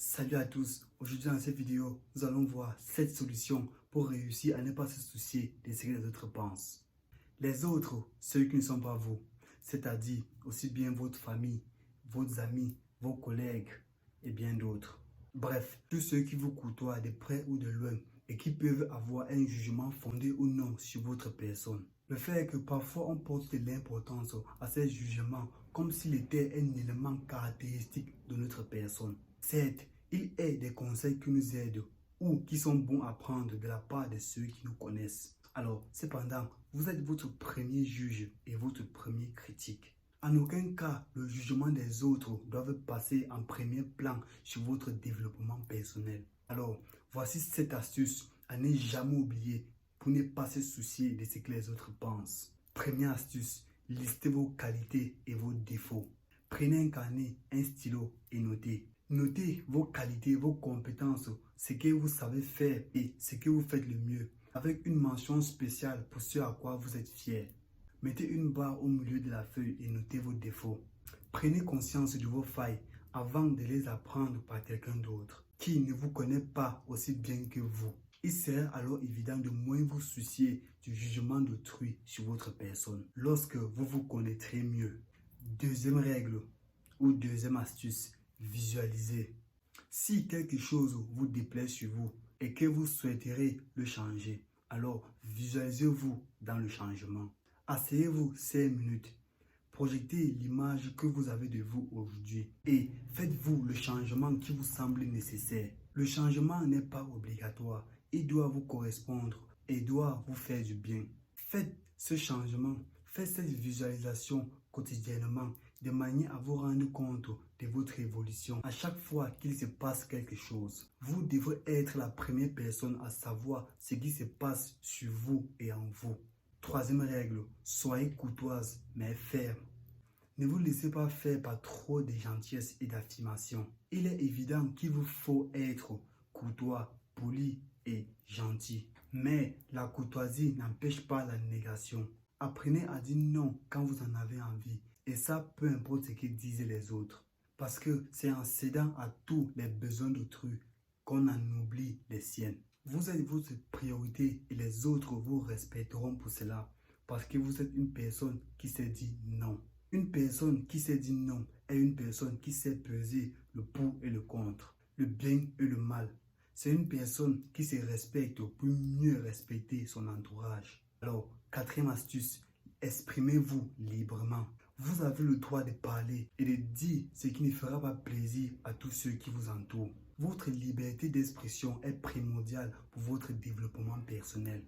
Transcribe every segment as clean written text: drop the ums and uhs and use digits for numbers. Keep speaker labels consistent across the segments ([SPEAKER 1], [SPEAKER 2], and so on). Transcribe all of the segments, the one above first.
[SPEAKER 1] Salut à tous, aujourd'hui dans cette vidéo, nous allons voir 7 solutions pour réussir à ne pas se soucier de ce que les autres pensent. Les autres, ceux qui ne sont pas vous, c'est-à-dire aussi bien votre famille, vos amis, vos collègues et bien d'autres. Bref, tous ceux qui vous côtoient de près ou de loin et qui peuvent avoir un jugement fondé ou non sur votre personne. Le fait est que parfois on porte de l'importance à ces jugements comme s'il était un élément caractéristique de notre personne. Certes, il est des conseils qui nous aident ou qui sont bons à prendre de la part de ceux qui nous connaissent. Alors, cependant, vous êtes votre premier juge et votre premier critique. En aucun cas, le jugement des autres doit passer en premier plan sur votre développement personnel. Alors, voici 7 astuces à ne jamais oublier pour ne pas se soucier de ce que les autres pensent. Première astuce, listez vos qualités et vos défauts. Prenez un carnet, un stylo et notez. Notez vos qualités, vos compétences, ce que vous savez faire et ce que vous faites le mieux, avec une mention spéciale pour ce à quoi vous êtes fier. Mettez une barre au milieu de la feuille et notez vos défauts. Prenez conscience de vos failles avant de les apprendre par quelqu'un d'autre, qui ne vous connaît pas aussi bien que vous. Il serait alors évident de moins vous soucier du jugement d'autrui sur votre personne, lorsque vous vous connaîtrez mieux. Deuxième règle ou deuxième astuce, visualisez. Si quelque chose vous déplaît sur vous et que vous souhaiterez le changer, alors visualisez-vous dans le changement. Asseyez-vous 5 minutes. Projetez l'image que vous avez de vous aujourd'hui et faites-vous le changement qui vous semble nécessaire. Le changement n'est pas obligatoire, il doit vous correspondre et doit vous faire du bien. Faites ce changement, faites cette visualisation quotidiennement de manière à vous rendre compte de votre évolution. À chaque fois qu'il se passe quelque chose, vous devrez être la première personne à savoir ce qui se passe sur vous et en vous. Troisième règle, soyez courtoise mais ferme. Ne vous laissez pas faire par trop de gentillesse et d'affirmation. Il est évident qu'il vous faut être courtois, poli et gentil. Mais la courtoisie n'empêche pas la négation. Apprenez à dire non quand vous en avez envie. Et ça, peu importe ce que disent les autres. Parce que c'est en cédant à tous les besoins d'autrui qu'on en oublie les siennes. Vous êtes votre priorité et les autres vous respecteront pour cela. Parce que vous êtes une personne qui s'est dit non. Une personne qui s'est dit non est une personne qui sait peser le pour et le contre, le bien et le mal. C'est une personne qui se respecte pour mieux respecter son entourage. Alors, quatrième astuce, exprimez-vous librement. Vous avez le droit de parler et de dire ce qui ne fera pas plaisir à tous ceux qui vous entourent. Votre liberté d'expression est primordiale pour votre développement personnel.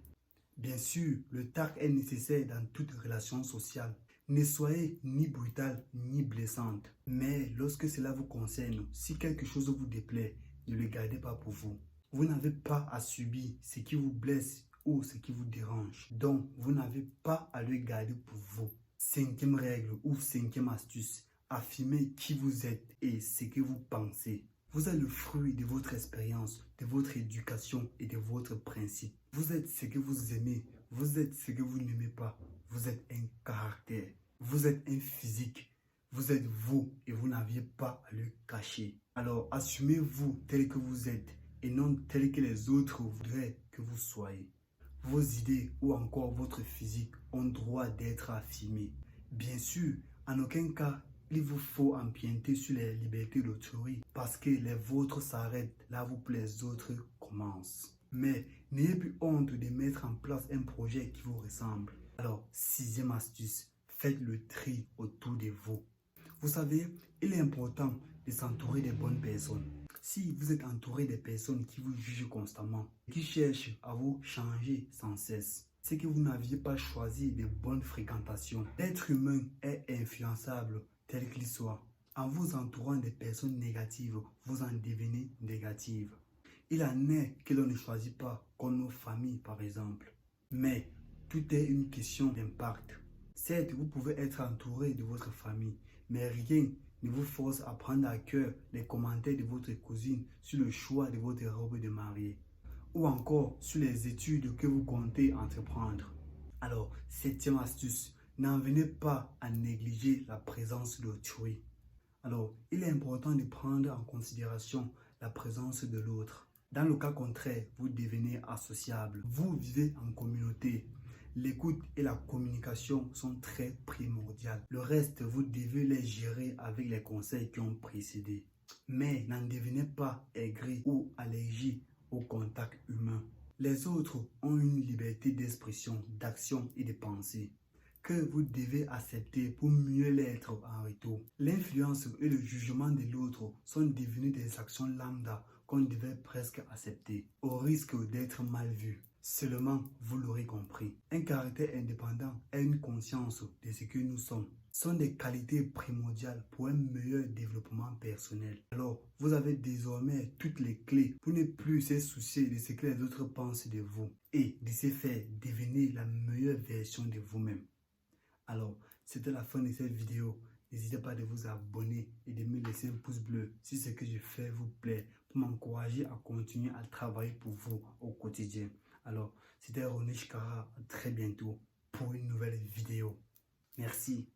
[SPEAKER 1] Bien sûr, le tact est nécessaire dans toute relation sociale. Ne soyez ni brutale ni blessante. Mais lorsque cela vous concerne, si quelque chose vous déplaît, ne le gardez pas pour vous. Vous n'avez pas à subir ce qui vous blesse ou ce qui vous dérange. Donc, vous n'avez pas à le garder pour vous. Cinquième règle ou cinquième astuce, affirmez qui vous êtes et ce que vous pensez. Vous êtes le fruit de votre expérience, de votre éducation et de votre principe. Vous êtes ce que vous aimez, vous êtes ce que vous n'aimez pas. Vous êtes un caractère, vous êtes un physique, vous êtes vous et vous n'aviez pas à le cacher. Alors assumez-vous tel que vous êtes et non tel que les autres voudraient que vous soyez. Vos idées ou encore votre physique ont droit d'être affirmés. Bien sûr, en aucun cas, il vous faut empiéter sur les libertés d'autrui parce que les vôtres s'arrêtent là où les autres commencent. Mais n'ayez plus honte de mettre en place un projet qui vous ressemble. Alors, sixième astuce, faites le tri autour de vous. Vous savez, il est important de s'entourer des bonnes personnes. Si vous êtes entouré des personnes qui vous jugent constamment, qui cherchent à vous changer sans cesse, c'est que vous n'aviez pas choisi de bonnes fréquentations. L'être humain est influençable tel qu'il soit. En vous entourant des personnes négatives, vous en devenez négative. Il en est que l'on ne choisit pas, comme nos familles par exemple. Mais tout est une question d'impact. Certes, vous pouvez être entouré de votre famille, mais rien ne vous force à prendre à cœur les commentaires de votre cousine sur le choix de votre robe de mariée ou encore sur les études que vous comptez entreprendre. Alors, septième astuce, n'en venez pas à négliger la présence d'autrui. Alors, il est important de prendre en considération la présence de l'autre. Dans le cas contraire, vous devenez associable. Vous vivez en communauté. L'écoute et la communication sont très primordiales. Le reste, vous devez les gérer avec les conseils qui ont précédé. Mais n'en devenez pas aigri ou allergique au contact humain. Les autres ont une liberté d'expression, d'action et de pensée que vous devez accepter pour mieux l'être en retour. L'influence et le jugement de l'autre sont devenus des actions lambda qu'on devait presque accepter, au risque d'être mal vu. Seulement, vous l'aurez compris, un caractère indépendant et une conscience de ce que nous sommes sont des qualités primordiales pour un meilleur développement personnel. Alors, vous avez désormais toutes les clés pour ne plus se soucier de ce que les autres pensent de vous et de ce faire devenir la meilleure version de vous-même. Alors, c'était la fin de cette vidéo. N'hésitez pas de vous abonner et de me laisser un pouce bleu si ce que je fais vous plaît pour m'encourager à continuer à travailler pour vous au quotidien. Alors, c'était René Chikara. À très bientôt pour une nouvelle vidéo. Merci.